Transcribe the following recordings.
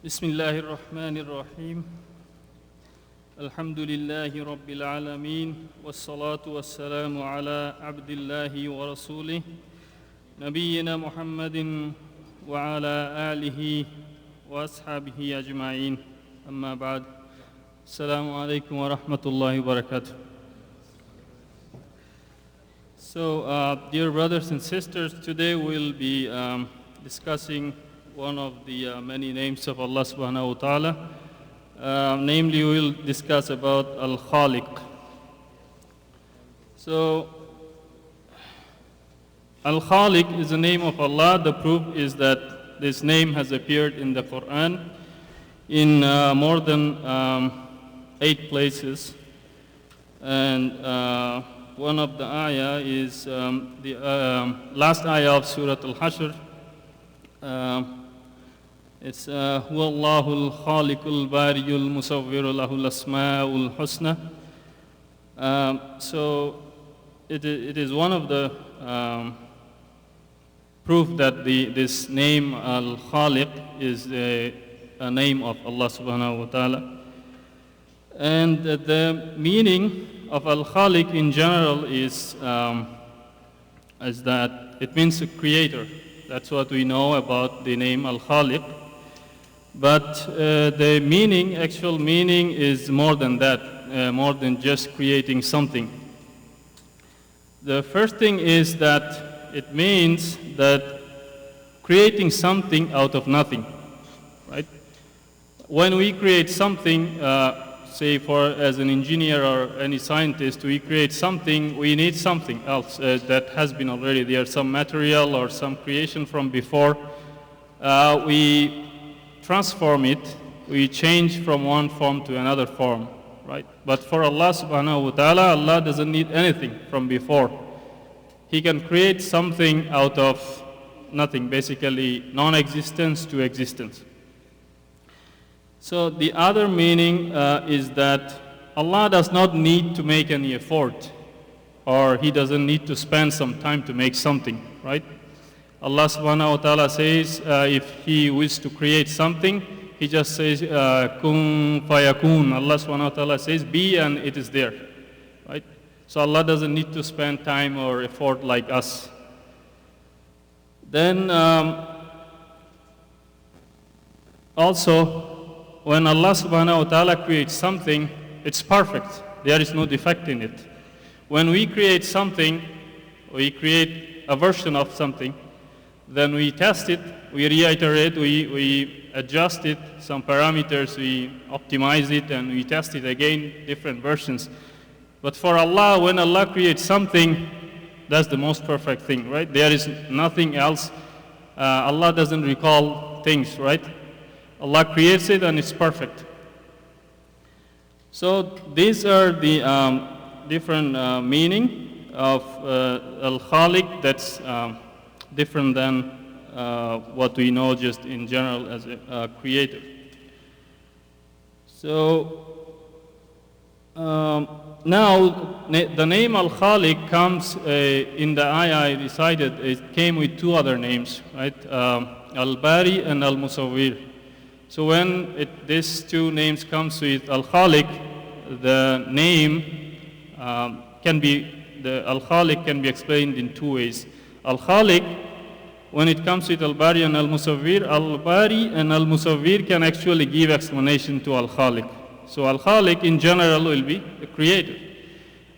بسم الله الرحمن الرحيم الحمد لله رب العالمين والصلاة والسلام على عبد الله ورسوله نبينا محمد وعلى آله وأصحابه أجمعين أما بعد السلام عليكم ورحمة الله وبركاته. So, dear brothers and sisters, today we'll be discussing one of the many names of Allah subhanahu wa ta'ala. Namely, we'll discuss about Al-Khaliq. So, Al-Khaliq is the name of Allah. The proof is that this name has appeared in the Quran in more than 8 places. And one of the ayah is the last ayah of Surah Al-Hashr. It's هو الله الخالق البارئ المصور له الأسماء الحسنى. So it is one of the proof that this name Al-Khaliq is a name of Allah subhanahu wa ta'ala. And the meaning of Al-Khaliq in general is that it means a creator. That's what we know about the name Al-Khaliq. But the meaning, actual meaning, is more than that, more than just creating something. The first thing is that it means that creating something out of nothing, right? When we create something, say as an engineer or any scientist, we create something, we need something else that has been already there, some material or some creation from before. We transform it, we change from one form to another form, right? But for Allah subhanahu wa ta'ala, Allah doesn't need anything from before. He can create something out of nothing, basically non-existence to existence. So the other meaning is that Allah does not need to make any effort, or He doesn't need to spend some time to make something, right? Allah subhanahu wa ta'ala says if He wishes to create something, He just says kun fayakun. Allah subhanahu wa ta'ala says be, and it is there, right? So Allah doesn't need to spend time or effort like us. Then also, when Allah subhanahu wa ta'ala creates something, it's perfect. There is no defect in it. When we create something, we create a version of something, then we test it, we reiterate, we adjust it, some parameters, we optimize it, and we test it again, different versions. But for Allah, when Allah creates something, that's the most perfect thing, right? There is nothing else. Allah doesn't recall things, right? Allah creates it and it's perfect. So these are the different meaning of Al-Khaliq that's different than what we know just in general as a creator. So now the name Al-Khaliq comes in the ayah I recited. It came with 2 other names, right? Al-Bari and Al-Musawwir. So when these 2 names comes with Al-Khaliq, the name Al-Khaliq can be explained in 2 ways. Al-Khaliq, when it comes with Al-Bari and Al-Musawwir, Al-Bari and Al-Musawwir can actually give explanation to Al-Khaliq. So Al-Khaliq in general will be the creator.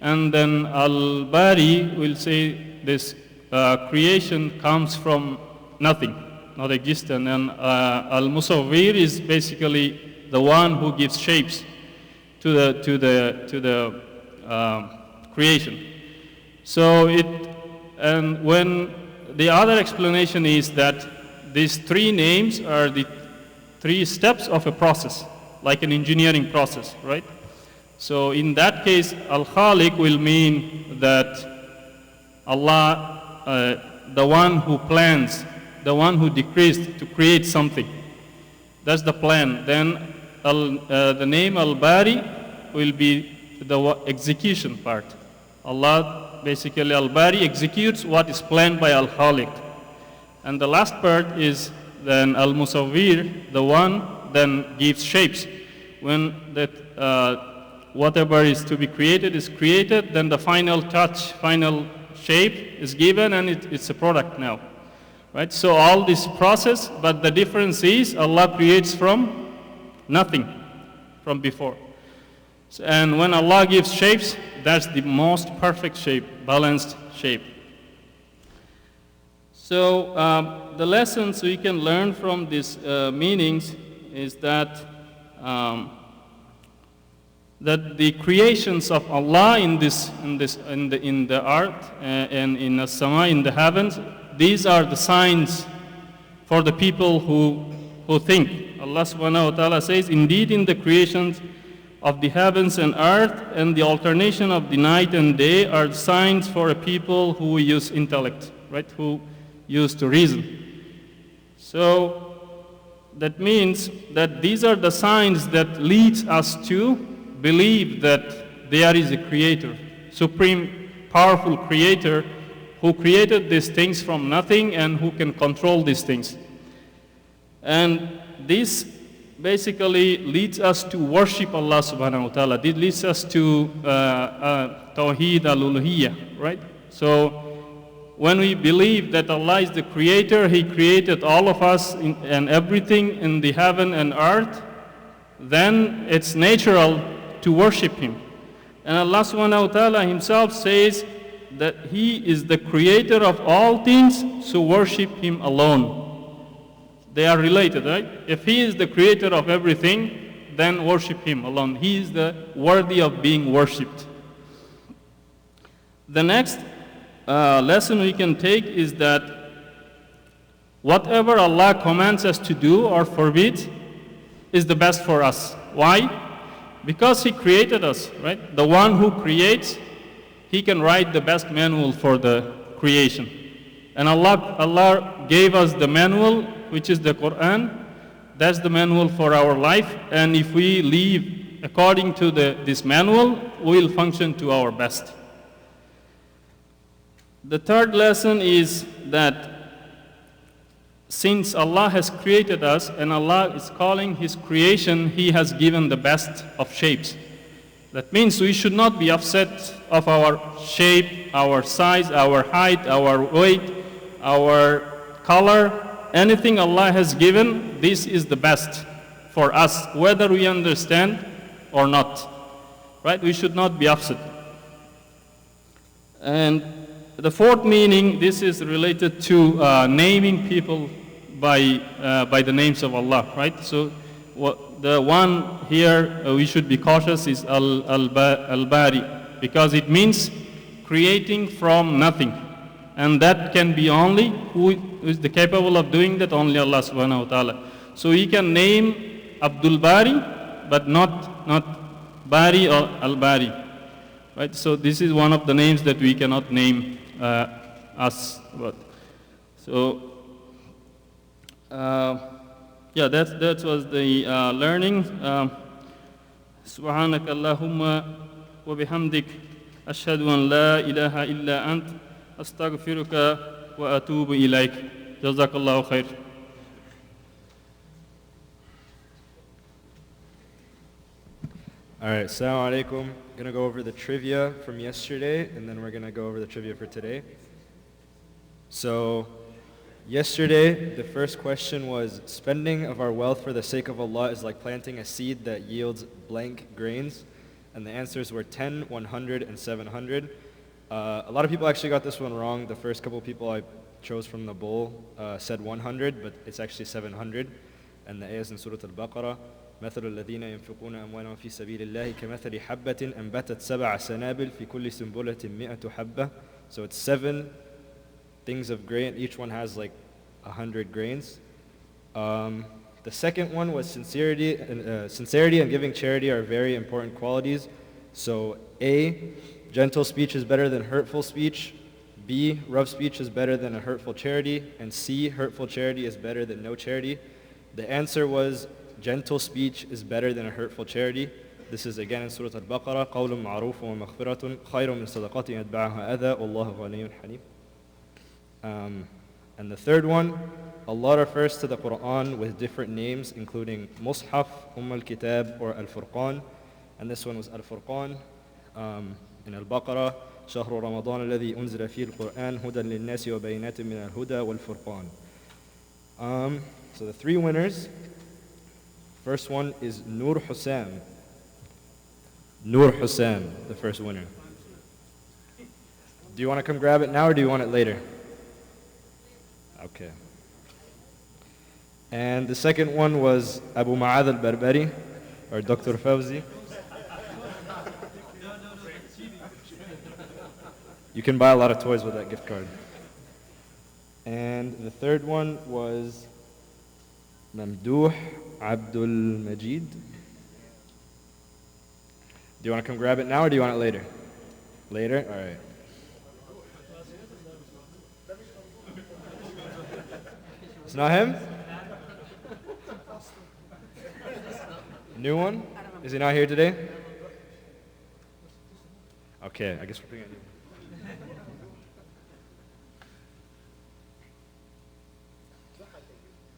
And then Al-Bari will say this creation comes from nothing, not existent. And Al-Musawwir is basically the one who gives shapes to the creation. So and when the other explanation is that these 3 names are the 3 steps of a process, like an engineering process, right? So in that case, Al-Khaliq will mean that Allah, the one who plans, the one who decrees to create something. That's the plan. Then the name Al-Bari will be the execution part. Allah, basically Al-Bari executes what is planned by Al-Khaliq. And the last part is then Al-Musawwir, the one then gives shapes. When that whatever is to be created is created, then the final touch, final shape is given, and it's a product now. Right? So all this process, but the difference is Allah creates from nothing, from before. And when Allah gives shapes, that's the most perfect shape, balanced shape. So the lessons we can learn from these meanings is that that the creations of Allah in the earth and in the sama, in the heavens, these are the signs for the people who think. Allah subhanahu wa ta'ala says, indeed in the creations of the heavens and earth and the alternation of the night and day are signs for a people who use intellect, right? Who use to reason. So that means that these are the signs that leads us to believe that there is a creator, supreme, powerful creator who created these things from nothing and who can control these things. And this basically leads us to worship Allah subhanahu wa ta'ala. This leads us to Tawheed al-Uluhiyyah, right? So when we believe that Allah is the creator, He created all of us and everything in the heaven and earth, then it's natural to worship Him. And Allah subhanahu wa ta'ala Himself says that He is the creator of all things, so worship Him alone. They are related, right? If He is the creator of everything, then worship Him alone. He is the worthy of being worshipped. The next lesson we can take is that whatever Allah commands us to do or forbids is the best for us. Why? Because He created us, right? The one who creates, He can write the best manual for the creation. And Allah gave us the manual, which is the Quran. That's the manual for our life. And if we live according to this manual, we will function to our best. The third lesson is that since Allah has created us and Allah is calling His creation, He has given the best of shapes. That means we should not be upset of our shape, our size, our height, our weight, our color. Anything Allah has given, this is the best for us, whether we understand or not. Right? We should not be upset. And the fourth meaning, this is related to naming people by the names of Allah, right? So the one here we should be cautious is Al-Bari, because it means creating from nothing. And that can be only who is the capable of doing that, only Allah subhanahu wa ta'ala. So we can name Abdul Bari, but not Bari or Al-Bari. Right? So this is one of the names that we cannot name us. So yeah, that was the learning. Subhanaka Allahumma wa bihamdik ashhadu an la ilaha illa ant astaghfiruka wa atubu ilaik. Jazakallahu khair. All right, assalamu alaikum. I'm going to go over the trivia from yesterday, and then we're going to go over the trivia for today. So, yesterday, the first question was, spending of our wealth for the sake of Allah is like planting a seed that yields blank grains. And the answers were 10, 100, and 700. A lot of people actually got this one wrong. The first couple people I chose from the bowl said 100, but it's actually 700. And the ayah is in Surah Al-Baqarah. مثل الذين ينفقون أموالهم في سبيل الله كمثل حبة أنبتت 7 سنابل في كل سنبلة 100 حبة. So it's 7 things of grain. Each one has like 100 grains. The second one was sincerity and giving charity are very important qualities. So A, gentle speech is better than hurtful speech. B, rough speech is better than a hurtful charity. And C, hurtful charity is better than no charity. The answer was gentle speech is better than a hurtful charity. This is again in Surah Al-Baqarah. قَوْلٌ مَعْرُوفٌ وَمَغْفِرَةٌ خَيْرٌ مِنْ صَدَقَةٍ يَتْبَعُهَا أَذًى وَاللَّهُ غَنِيٌّ حَلِيمٌ. And the third one Allah refers to the Quran with different names, including Mus'haf, al-Kitab, or Al-Furqan. And this one was Al-Furqan. In Al-Baqarah, شهر رمضان الذي أنزل فيه القرآن هدى للناس وبينات من الهدى والفرقان. So the three winners. First one is Nur Hussein. Nur Hussein, the first winner. Do you want to come grab it now or do you want it later? Okay. And the second one was Abu Ma'ad al-Barbari, or Dr. Fawzi. You can buy a lot of toys with that gift card. And the third one was Mamdouh Abdul Majid. Do you want to come grab it now or do you want it later? Later? All right. It's not him? New one? Is he not here today? Okay, I guess we're picking a new one.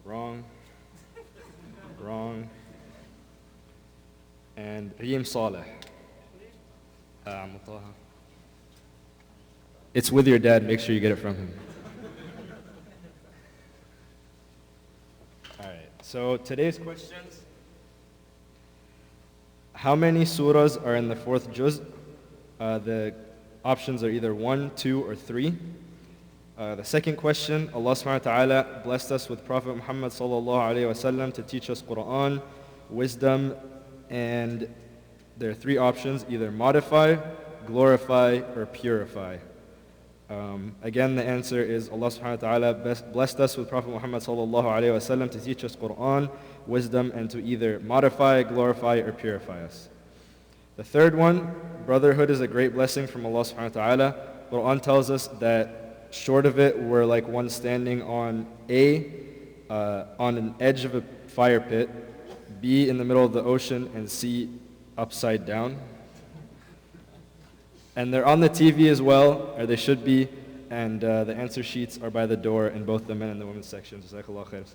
Wrong. Wrong. And Reem Saleh. It's with your dad. Make sure you get it from him. All right. So today's questions. How many surahs are in the fourth juz? The options are either 1, 2, or 3. The second question, Allah subhanahu wa ta'ala blessed us with Prophet Muhammad sallallahu alayhi wa sallam to teach us Quran, wisdom, and there are 3 options, either modify, glorify, or purify. Again, the answer is Allah subhanahu wa ta'ala blessed us with Prophet Muhammad sallallahu alayhi wa sallam to teach us Quran, wisdom, and to either modify, glorify, or purify us. The third one, brotherhood is a great blessing from Allah subhanahu wa ta'ala. Quran tells us that short of it, we're like one standing on on an edge of a fire pit, B, in the middle of the ocean, and C, upside down. And they're on the TV as well, or they should be, and the answer sheets are by the door in both the men and the women's sections. Jazakallah khair.